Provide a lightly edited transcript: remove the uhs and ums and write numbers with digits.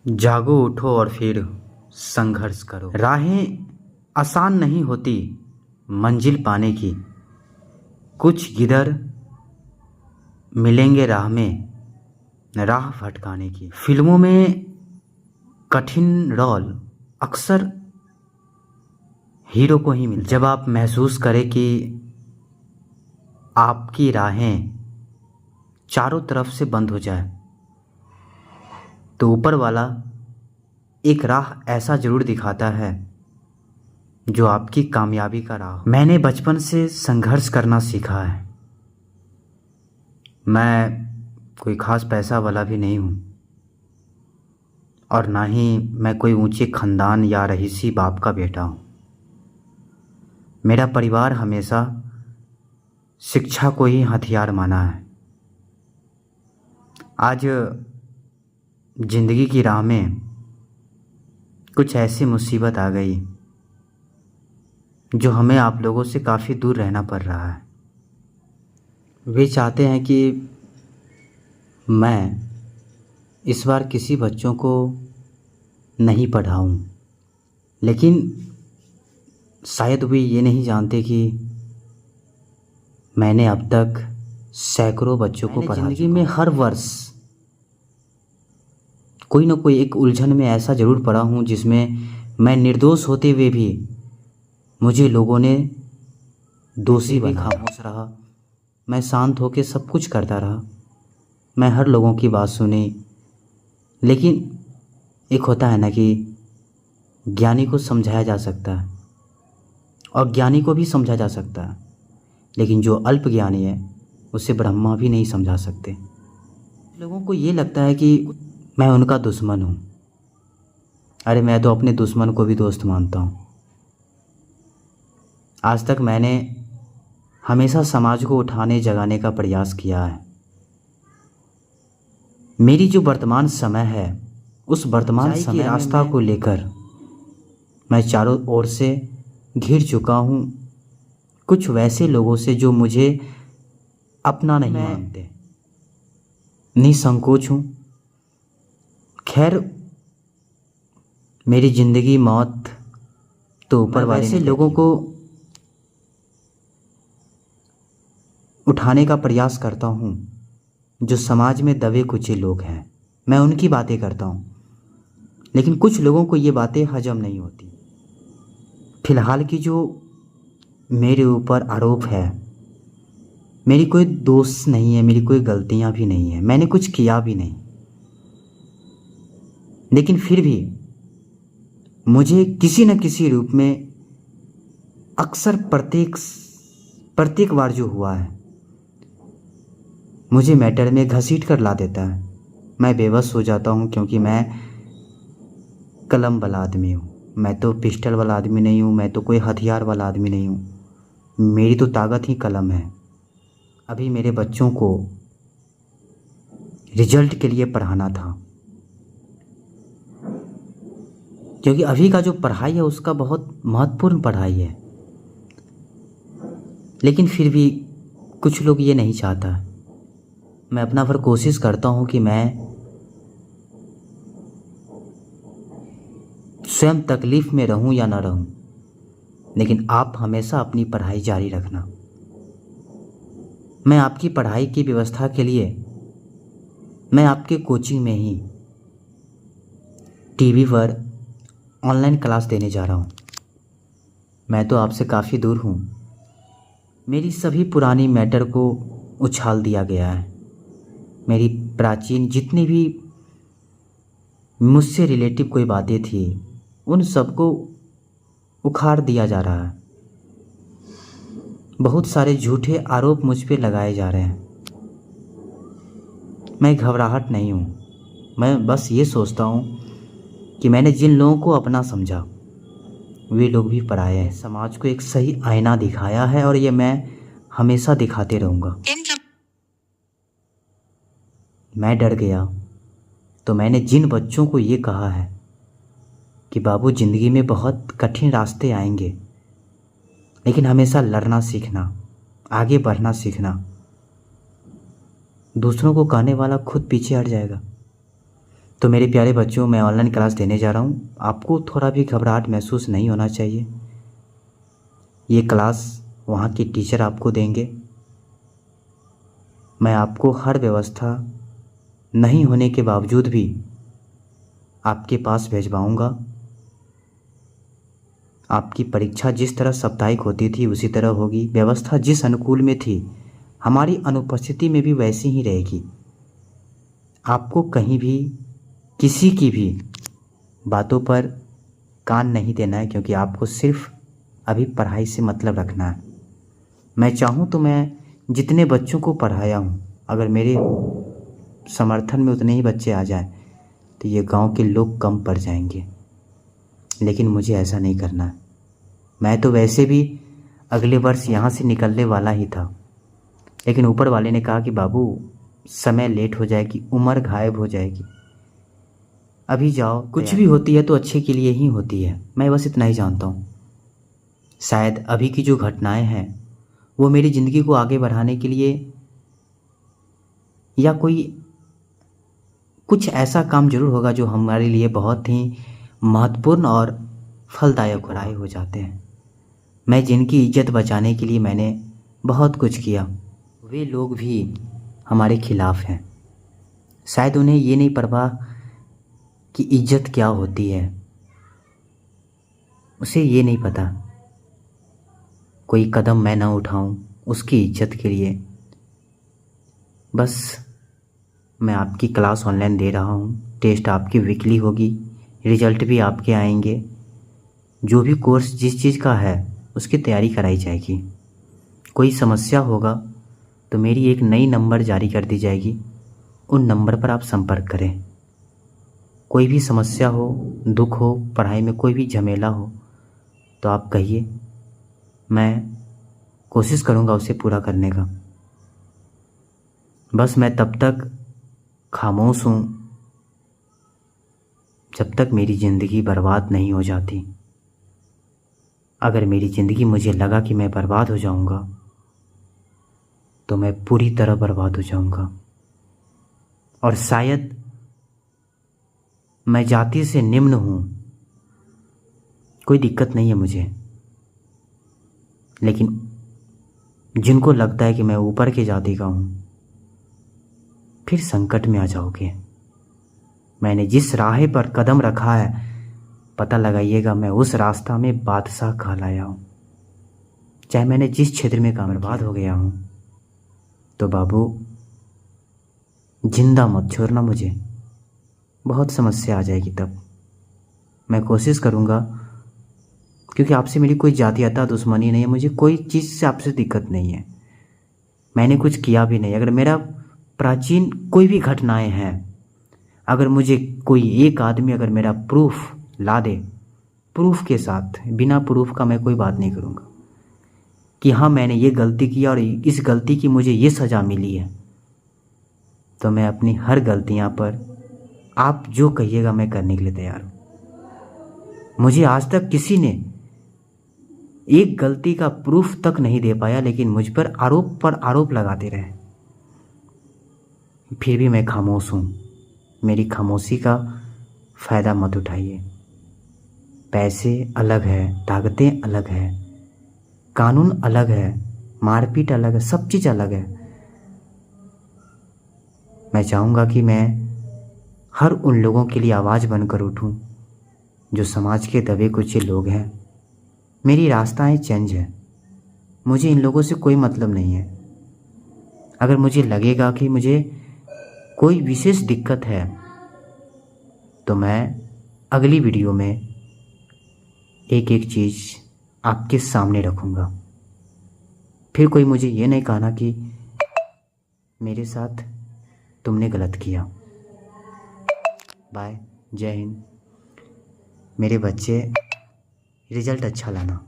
जागो उठो और फिर संघर्ष करो। राहें आसान नहीं होती मंजिल पाने की, कुछ गिदर मिलेंगे राह में राह भटकाने की। फिल्मों में कठिन रोल अक्सर हीरो को ही मिलता है। जब आप महसूस करें कि आपकी राहें चारों तरफ से बंद हो जाए तो ऊपर वाला एक राह ऐसा जरूर दिखाता है जो आपकी कामयाबी का राह। मैंने बचपन से संघर्ष करना सीखा है। मैं कोई ख़ास पैसा वाला भी नहीं हूँ और ना ही मैं कोई ऊंचे ख़ानदान या रईसी बाप का बेटा हूँ। मेरा परिवार हमेशा शिक्षा को ही हथियार माना है। आज ज़िंदगी की राह में कुछ ऐसी मुसीबत आ गई जो हमें आप लोगों से काफ़ी दूर रहना पड़ रहा है। वे चाहते हैं कि मैं इस बार किसी बच्चों को नहीं पढ़ाऊं, लेकिन शायद वे ये नहीं जानते कि मैंने अब तक सैकड़ों बच्चों को पढ़ा। ज़िंदगी में हर वर्ष कोई ना कोई एक उलझन में ऐसा ज़रूर पड़ा हूँ जिसमें मैं निर्दोष होते हुए भी मुझे लोगों ने दोषी बनाया। खामोश रहा, मैं शांत होकर सब कुछ करता रहा। मैं हर लोगों की बात सुनी, लेकिन एक होता है ना कि ज्ञानी को समझाया जा सकता है और ज्ञानी को भी समझा जा सकता है, लेकिन जो अल्प ज्ञानी है उसे ब्रह्मा भी नहीं समझा सकते। लोगों को ये लगता है कि मैं उनका दुश्मन हूँ। अरे मैं तो अपने दुश्मन को भी दोस्त मानता हूँ। आज तक मैंने हमेशा समाज को उठाने जगाने का प्रयास किया है। मेरी जो वर्तमान समय है उस वर्तमान समय की रास्ता को लेकर मैं चारों ओर से घिर चुका हूँ कुछ वैसे लोगों से जो मुझे अपना नहीं मानते। निसंकोच हूँ। खैर मेरी ज़िंदगी मौत तो ऊपर वाले से लोगों को उठाने का प्रयास करता हूँ जो समाज में दबे कुचे लोग हैं। मैं उनकी बातें करता हूँ, लेकिन कुछ लोगों को ये बातें हजम नहीं होती। फिलहाल की जो मेरे ऊपर आरोप है, मेरी कोई दोष नहीं है, मेरी कोई गलतियाँ भी नहीं है, मैंने कुछ किया भी नहीं, लेकिन फिर भी मुझे किसी न किसी रूप में अक्सर प्रत्येक बार जो हुआ है मुझे मैटर में घसीट कर ला देता है। मैं बेबस हो जाता हूँ क्योंकि मैं कलम वाला आदमी हूँ। मैं तो पिस्टल वाला आदमी नहीं हूँ, मैं तो कोई हथियार वाला आदमी नहीं हूँ। मेरी तो ताकत ही कलम है। अभी मेरे बच्चों को रिजल्ट के लिए पढ़ाना था, क्योंकि अभी का जो पढ़ाई है उसका बहुत महत्वपूर्ण पढ़ाई है, लेकिन फिर भी कुछ लोग ये नहीं चाहता। मैं अपना भर कोशिश करता हूँ कि मैं स्वयं तकलीफ़ में रहूँ या ना रहूँ, लेकिन आप हमेशा अपनी पढ़ाई जारी रखना। मैं आपकी पढ़ाई की व्यवस्था के लिए मैं आपके कोचिंग में ही टीवी पर ऑनलाइन क्लास देने जा रहा हूँ। मैं तो आपसे काफ़ी दूर हूँ। मेरी सभी पुरानी मैटर को उछाल दिया गया है। मेरी प्राचीन जितनी भी मुझसे रिलेटिव कोई बातें थी उन सबको उखाड़ दिया जा रहा है। बहुत सारे झूठे आरोप मुझ पे लगाए जा रहे हैं। मैं घबराहट नहीं हूँ। मैं बस ये सोचता हूँ कि मैंने जिन लोगों को अपना समझा वे लोग भी पराये हैं। समाज को एक सही आईना दिखाया है और ये मैं हमेशा दिखाते रहूँगा। मैं डर गया तो मैंने जिन बच्चों को ये कहा है कि बाबू ज़िंदगी में बहुत कठिन रास्ते आएंगे, लेकिन हमेशा लड़ना सीखना, आगे बढ़ना सीखना। दूसरों को कहने वाला खुद पीछे हट जाएगा। तो मेरे प्यारे बच्चों, मैं ऑनलाइन क्लास देने जा रहा हूँ। आपको थोड़ा भी घबराहट महसूस नहीं होना चाहिए। ये क्लास वहाँ की टीचर आपको देंगे। मैं आपको हर व्यवस्था नहीं होने के बावजूद भी आपके पास भेजवाऊँगा। आपकी परीक्षा जिस तरह साप्ताहिक होती थी उसी तरह होगी। व्यवस्था जिस अनुकूल में थी हमारी अनुपस्थिति में भी वैसी ही रहेगी। आपको कहीं भी किसी की भी बातों पर कान नहीं देना है, क्योंकि आपको सिर्फ अभी पढ़ाई से मतलब रखना है। मैं चाहूँ तो मैं जितने बच्चों को पढ़ाया हूँ, अगर मेरे समर्थन में उतने ही बच्चे आ जाएं तो ये गांव के लोग कम पड़ जाएंगे, लेकिन मुझे ऐसा नहीं करना है। मैं तो वैसे भी अगले वर्ष यहाँ से निकलने वाला ही था, लेकिन ऊपर वाले ने कहा कि बाबू समय लेट हो जाएगी, उम्र गायब हो जाएगी, अभी जाओ। कुछ भी होती है तो अच्छे के लिए ही होती है, मैं बस इतना ही जानता हूँ। शायद अभी की जो घटनाएं हैं वो मेरी ज़िंदगी को आगे बढ़ाने के लिए या कोई कुछ ऐसा काम जरूर होगा जो हमारे लिए बहुत ही महत्वपूर्ण और फलदायक राय हो जाते हैं। मैं जिनकी इज्जत बचाने के लिए मैंने बहुत कुछ किया, वे लोग भी हमारे खिलाफ हैं। शायद उन्हें ये नहीं परवाह कि इज्जत क्या होती है, उसे ये नहीं पता कोई कदम मैं ना उठाऊं उसकी इज्जत के लिए। बस मैं आपकी क्लास ऑनलाइन दे रहा हूँ। टेस्ट आपकी वीकली होगी, रिजल्ट भी आपके आएंगे। जो भी कोर्स जिस चीज़ का है उसकी तैयारी कराई जाएगी। कोई समस्या होगा तो मेरी एक नई नंबर जारी कर दी जाएगी, उन नंबर पर आप संपर्क करें। कोई भी समस्या हो, दुख हो, पढ़ाई में कोई भी झमेला हो तो आप कहिए, मैं कोशिश करूँगा उसे पूरा करने का। बस मैं तब तक खामोश हूँ जब तक मेरी ज़िंदगी बर्बाद नहीं हो जाती। अगर मेरी ज़िंदगी मुझे लगा कि मैं बर्बाद हो जाऊँगा तो मैं पूरी तरह बर्बाद हो जाऊँगा। और शायद मैं जाति से निम्न हूँ, कोई दिक्कत नहीं है मुझे, लेकिन जिनको लगता है कि मैं ऊपर की जाति का हूँ फिर संकट में आ जाओगे। मैंने जिस राह पर कदम रखा है, पता लगाइएगा मैं उस रास्ता में बादशाह कहलाया हूँ। चाहे मैंने जिस क्षेत्र में काम बर्बाद हो गया हूँ, तो बाबू जिंदा मत छोड़ना मुझे, बहुत समस्या आ जाएगी तब। मैं कोशिश करूँगा, क्योंकि आपसे मेरी कोई जातीयता दुश्मनी नहीं है, मुझे कोई चीज़ से आपसे दिक्कत नहीं है, मैंने कुछ किया भी नहीं। अगर मेरा प्राचीन कोई भी घटनाएं हैं, अगर मुझे कोई एक आदमी अगर मेरा प्रूफ ला दे, प्रूफ के साथ, बिना प्रूफ का मैं कोई बात नहीं करूँगा कि हाँ मैंने ये गलती की और इस गलती की मुझे ये सज़ा मिली है, तो मैं अपनी हर गलतियाँ पर आप जो कहिएगा मैं करने के लिए तैयार हूँ। मुझे आज तक किसी ने एक गलती का प्रूफ तक नहीं दे पाया, लेकिन मुझ पर आरोप लगाते रहे, फिर भी मैं खामोश हूँ। मेरी खामोशी का फ़ायदा मत उठाइए। पैसे अलग है, ताकतें अलग है, कानून अलग है, मारपीट अलग है, सब चीज़ अलग है। मैं चाहूँगा कि मैं हर उन लोगों के लिए आवाज़ बनकर उठूँ जो समाज के दबे कुचले लोग हैं। मेरी रास्ताएं चेंज है, मुझे इन लोगों से कोई मतलब नहीं है। अगर मुझे लगेगा कि मुझे कोई विशेष दिक्कत है तो मैं अगली वीडियो में एक एक चीज़ आपके सामने रखूँगा। फिर कोई मुझे ये नहीं कहना कि मेरे साथ तुमने गलत किया। बाय, जय हिंद। मेरे बच्चे, रिज़ल्ट अच्छा लाना।